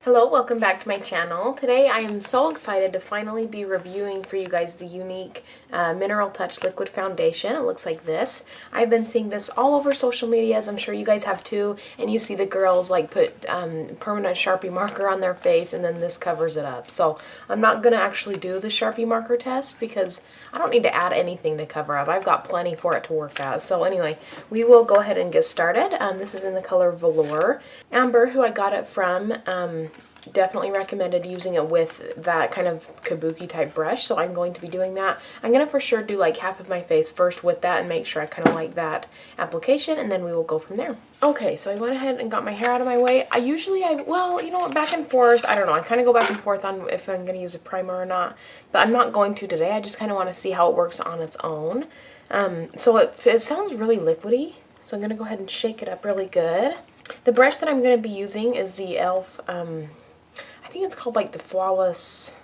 Hello, welcome back to my channel. Today I am so excited to finally be reviewing for you guys the Younique Mineral Touch Liquid Foundation. It looks like this. I've been seeing this all over social media, as I'm sure you guys have too, and you see the girls like put permanent Sharpie marker on their face and then this covers it up. So I'm not going to actually do the Sharpie marker test because I don't need to add anything to cover up. I've got plenty for it to work at. So anyway, we will go ahead and get started. This is in the color Velour. Amber, who I got it from, definitely recommended using it with that kind of kabuki type brush, so I'm going to be doing that. I'm going to for sure do like half of my face first with that and make sure I kind of like that application, and then we will go from there. Okay, so I went ahead and got my hair out of my way. Well, you know what, back and forth, I don't know, I kind of go back and forth on if I'm going to use a primer or not, but I'm not going to today. I just kind of want to see how it works on its own. So it sounds really liquidy, so I'm going to go ahead and shake it up really good. The brush that I'm going to be using is the e.l.f. I think it's called like the Flawless,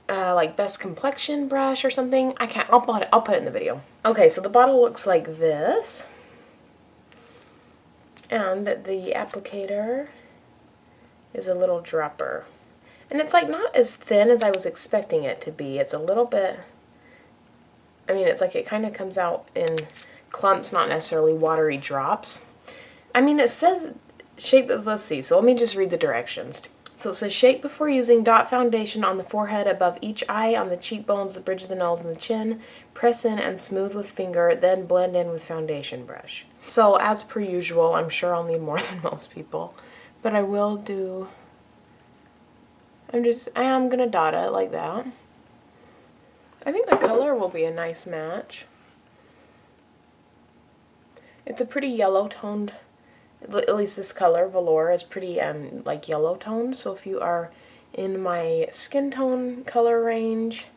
like Best Complexion brush or something. I'll put it in the video. Okay, so the bottle looks like this. And the applicator is a little dropper. And it's like not as thin as I was expecting it to be. It's a little bit, I mean, it's like it kind of comes out in clumps, not necessarily watery drops. I mean, it says shape, let's see, so let me just read the directions. So it says, shake before using, dot foundation on the forehead, above each eye, on the cheekbones, the bridge of the nose, and the chin. Press in and smooth with finger, then blend in with foundation brush. So as per usual, I'm sure I'll need more than most people, but I will do, I am going to dot it like that. I think the color will be a nice match. It's a pretty yellow toned, at least this color, Velour, is pretty like yellow toned, so if you are in my skin tone color range,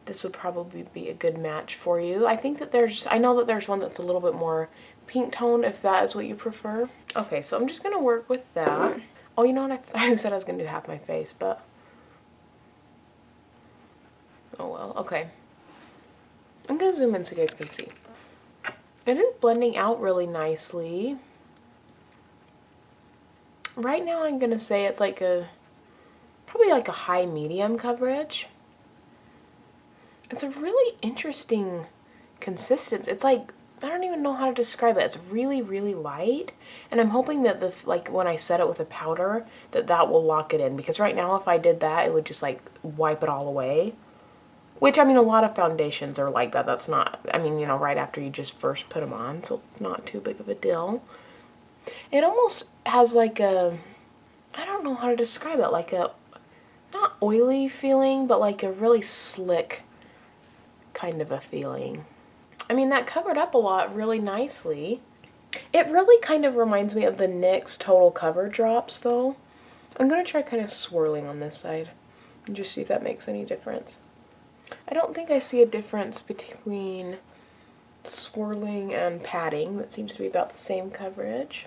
this would probably be a good match for you. I know that there's one that's a little bit more pink toned if that is what you prefer. Okay, so I'm just going to work with that. Oh, you know what, I said I was going to do half my face, but oh well, okay. I'm going to zoom in so you guys can see. It is blending out really nicely. Right now I'm going to say it's like probably like a high medium coverage. It's a really interesting consistency. It's like, I don't even know how to describe it. It's really, really light. And I'm hoping that when I set it with a powder, that will lock it in. Because right now if I did that, it would just like wipe it all away. Which, I mean, a lot of foundations are like that. That's not, I mean, you know, right after you just first put them on. So not too big of a deal. It almost has like a, I don't know how to describe it, like a, not oily feeling, but like a really slick kind of a feeling. I mean, that covered up a lot really nicely. It really kind of reminds me of the NYX Total Cover Drops, though. I'm going to try kind of swirling on this side and just see if that makes any difference. I don't think I see a difference between swirling and patting. That seems to be about the same coverage.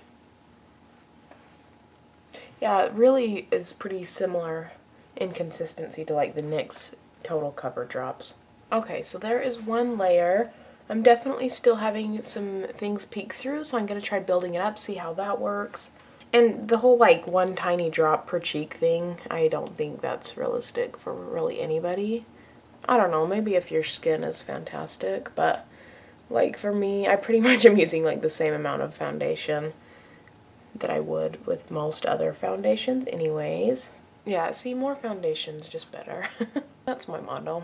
Yeah, it really is pretty similar in consistency to like the NYX Total Cover Drops. Okay, so there is one layer. I'm definitely still having some things peek through, so I'm going to try building it up, see how that works. And the whole like one tiny drop per cheek thing, I don't think that's realistic for really anybody. I don't know, maybe if your skin is fantastic, but like for me, I pretty much am using like the same amount of foundation that I would with most other foundations anyways. Yeah, see, more foundation's just better. That's my motto.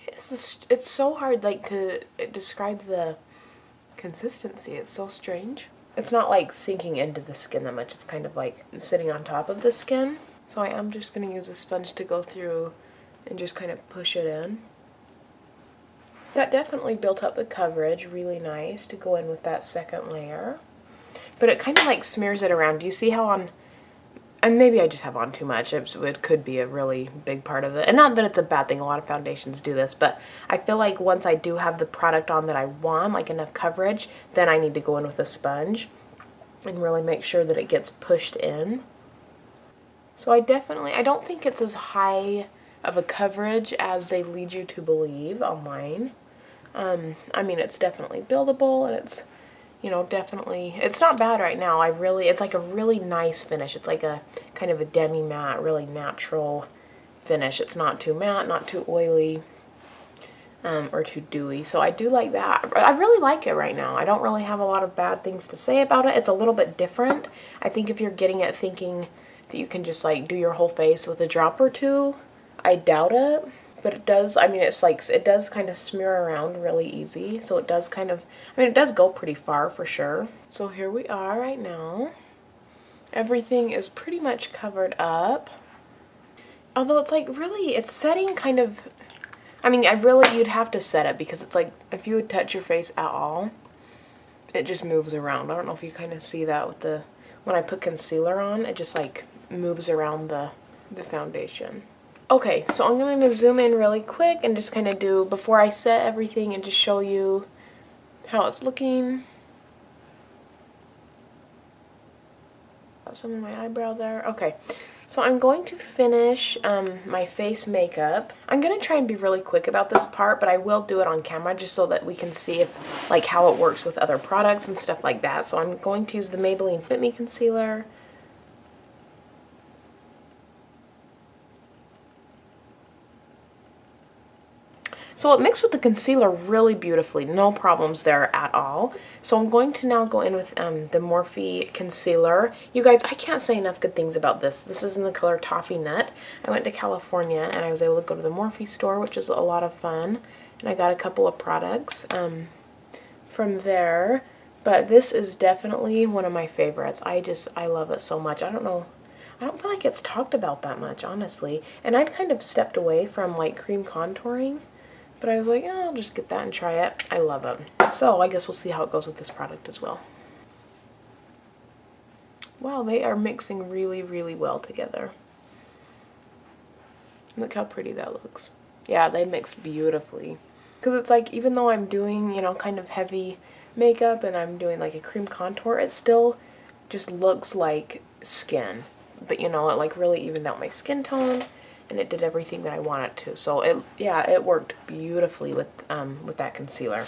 It's so hard like to describe the consistency. It's so strange. It's not like sinking into the skin that much. It's kind of like sitting on top of the skin. So I am just going to use a sponge to go through and just kind of push it in. That definitely built up the coverage really nice to go in with that second layer. But it kind of like smears it around. Do you see how on, and maybe I just have on too much, it could be a really big part of it. And not that it's a bad thing, a lot of foundations do this, but I feel like once I do have the product on that I want, like enough coverage, then I need to go in with a sponge and really make sure that it gets pushed in. So I don't think it's as high of a coverage as they lead you to believe online. I mean, it's definitely buildable, and it's you know, definitely, it's not bad right now. It's like a really nice finish. It's like a kind of a demi-matte, really natural finish. It's not too matte, not too oily, or too dewy. So I do like that. I really like it right now. I don't really have a lot of bad things to say about it. It's a little bit different. I think if you're getting it thinking that you can just like do your whole face with a drop or two, I doubt it. But it does, I mean, it's like, it does kind of smear around really easy. So it does kind of, I mean, it does go pretty far for sure. So here we are right now. Everything is pretty much covered up. Although it's like really, it's setting kind of, I mean, you'd have to set it because it's like, if you would touch your face at all, it just moves around. I don't know if you kind of see that with the, when I put concealer on, it just like moves around the foundation. Okay, so I'm going to zoom in really quick and just kind of do, before I set everything, and just show you how it's looking. Got some in my eyebrow there. Okay, so I'm going to finish my face makeup. I'm going to try and be really quick about this part, but I will do it on camera just so that we can see if, like, how it works with other products and stuff like that. So I'm going to use the Maybelline Fit Me Concealer. So it mixed with the concealer really beautifully, no problems there at all. So I'm going to now go in with the Morphe concealer. You guys, I can't say enough good things about this. This is in the color Toffee Nut. I went to California and I was able to go to the Morphe store, which is a lot of fun. And I got a couple of products from there. But this is definitely one of my favorites. I love it so much. I don't know. I don't feel like it's talked about that much, honestly. And I'd kind of stepped away from like cream contouring. But I was like, I'll just get that and try it. I love it. So I guess we'll see how it goes with this product as well. Wow, they are mixing really, really well together. Look how pretty that looks. Yeah, they mix beautifully. Because it's like, even though I'm doing, you know, kind of heavy makeup and I'm doing like a cream contour, it still just looks like skin. But you know, it like really evened out my skin tone. And it did everything that I wanted to. So it worked beautifully with that concealer.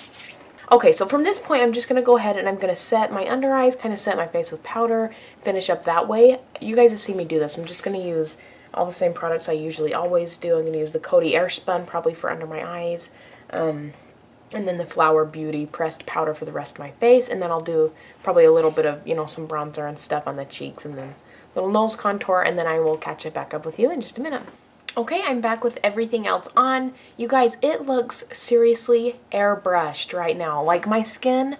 Okay, so from this point, I'm just going to go ahead and I'm going to set my under eyes, kind of set my face with powder, finish up that way. You guys have seen me do this. I'm just going to use all the same products I usually always do. I'm going to use the Coty Airspun probably for under my eyes. And then the Flower Beauty pressed powder for the rest of my face. And then I'll do probably a little bit of, you know, some bronzer and stuff on the cheeks. And then little nose contour. And then I will catch it back up with you in just a minute. Okay, I'm back with everything else on. You guys, it looks seriously airbrushed right now. Like, my skin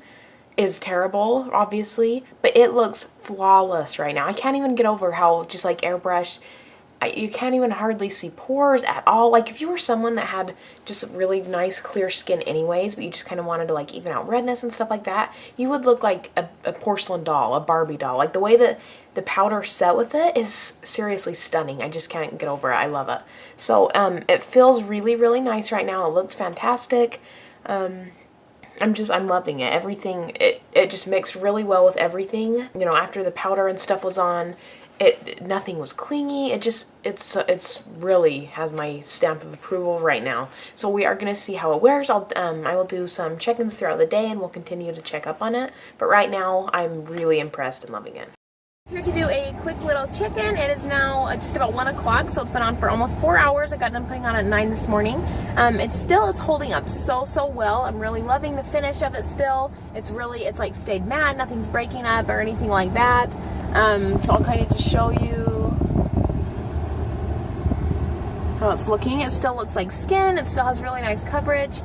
is terrible, obviously, but it looks flawless right now. I can't even get over how just like airbrushed, you can't even hardly see pores at all. Like, if you were someone that had just really nice clear skin anyways, but you just kind of wanted to like even out redness and stuff like that, you would look like a porcelain doll, a Barbie doll. Like, the way that the powder set with it is seriously stunning. I just can't get over it. I love it. So it feels really, really nice right now. It looks fantastic. I'm loving it. Everything, it just mixed really well with everything. You know, after the powder and stuff was on, nothing was clingy. It's really has my stamp of approval right now. So we are going to see how it wears. I will do some check-ins throughout the day and we'll continue to check up on it. But right now, I'm really impressed and loving it. Here to do a quick little check-in. It is now just about 1 o'clock, so it's been on for almost 4 hours. I got done putting on at 9 this morning. It's holding up so well. I'm really loving the finish of it still. It's like stayed matte, nothing's breaking up or anything like that. So I'll kind of just show you how it's looking. It still looks like skin. It still has really nice coverage.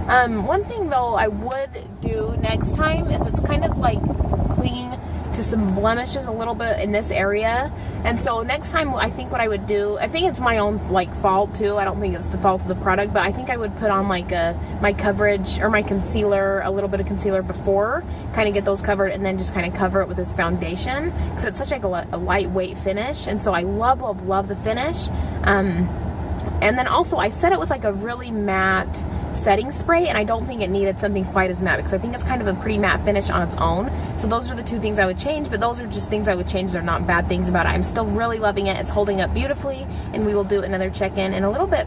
One thing though I would do next time is it's kind of like clinging to some blemishes a little bit in this area, and so next time I think what I would do, I think it's my own like fault too, I don't think it's the fault of the product, but I think I would put on like my coverage or my concealer, a little bit of concealer before, kind of get those covered, and then just kind of cover it with this foundation because it's such like a lightweight finish, and so I love the finish. And then also I set it with like a really matte setting spray, and I don't think it needed something quite as matte because I think it's kind of a pretty matte finish on its own. So those are the two things I would change, but those are just things I would change. They're not bad things about it. I'm still really loving it. It's holding up beautifully, and we will do another check-in in a little bit.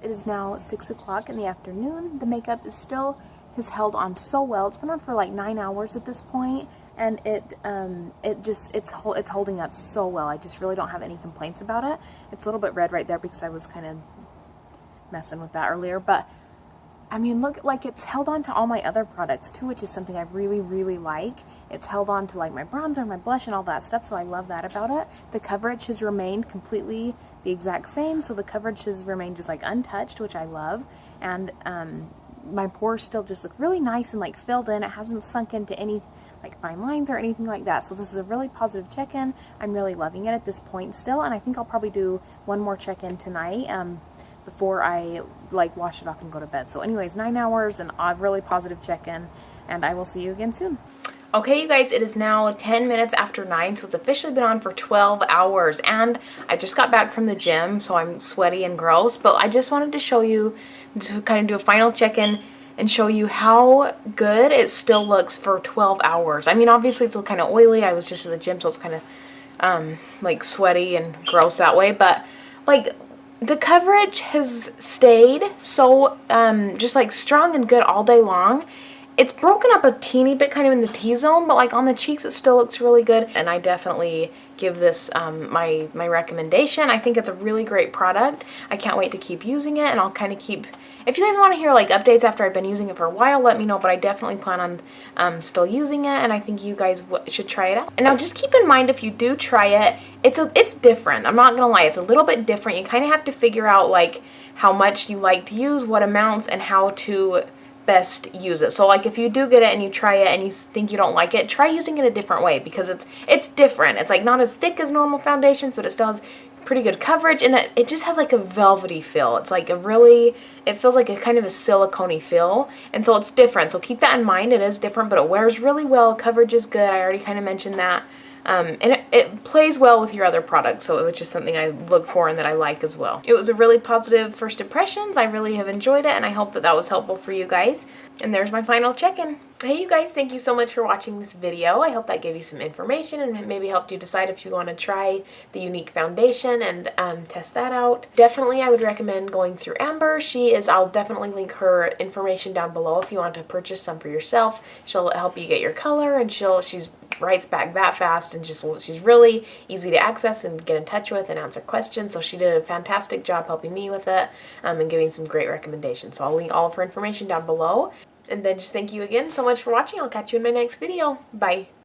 It is now 6 o'clock in the afternoon. The makeup is still has held on so well. It's been on for like 9 hours at this point, and it's holding up so well. I just really don't have any complaints about it. It's a little bit red right there because I was kind of messing with that earlier, but I mean, look, like it's held on to all my other products too, which is something I really, really like. It's held on to like my bronzer, my blush, and all that stuff, so I love that about it. The coverage has remained completely the exact same, so the coverage has remained just like untouched, which I love. And my pores still just look really nice and like filled in. It hasn't sunk into any like fine lines or anything like that. So this is a really positive check-in. I'm really loving it at this point still, and I think I'll probably do one more check-in tonight before I like wash it off and go to bed. So anyways, 9 hours and a really positive check-in, and I will see you again soon. Okay, you guys, it is now 10 minutes after 9, so it's officially been on for 12 hours, and I just got back from the gym, so I'm sweaty and gross, but I just wanted to show you, to kind of do a final check-in and show you how good it still looks for 12 hours. I mean, obviously it's kind of oily. I was just at the gym, so it's kind of like sweaty and gross that way, but like the coverage has stayed so just like strong and good all day long. It's broken up a teeny bit kind of in the T-zone, but like on the cheeks it still looks really good, and I definitely give this my recommendation. I think it's a really great product. I can't wait to keep using it, and I'll kind of keep, if you guys want to hear like updates after I've been using it for a while, let me know, but I definitely plan on still using it, and I think you guys should try it out. And now just keep in mind, if you do try it, it's different. I'm not gonna lie, it's a little bit different. You kind of have to figure out like how much you like to use, what amounts, and how to best use it. So like if you do get it and you try it and you think you don't like it, try using it a different way, because it's different. It's like not as thick as normal foundations, but it still has pretty good coverage, and it just has like a velvety feel. It's like it feels like a kind of a silicone-y feel, and so it's different. So keep that in mind. It is different, but it wears really well. Coverage is good. I already kind of mentioned that. And it plays well with your other products, so it was just something I look for and that I like as well. It was a really positive first impressions. I really have enjoyed it, and I hope that that was helpful for you guys. And there's my final check-in. Hey you guys, thank you so much for watching this video. I hope that gave you some information and maybe helped you decide if you want to try the Younique foundation and test that out. Definitely I would recommend going through Amber. I'll definitely link her information down below if you want to purchase some for yourself. She'll help you get your color, and she's writes back that fast, and she's really easy to access and get in touch with and answer questions. So she did a fantastic job helping me with it and giving some great recommendations. So I'll link all of her information down below. And then just thank you again so much for watching. I'll catch you in my next video. Bye.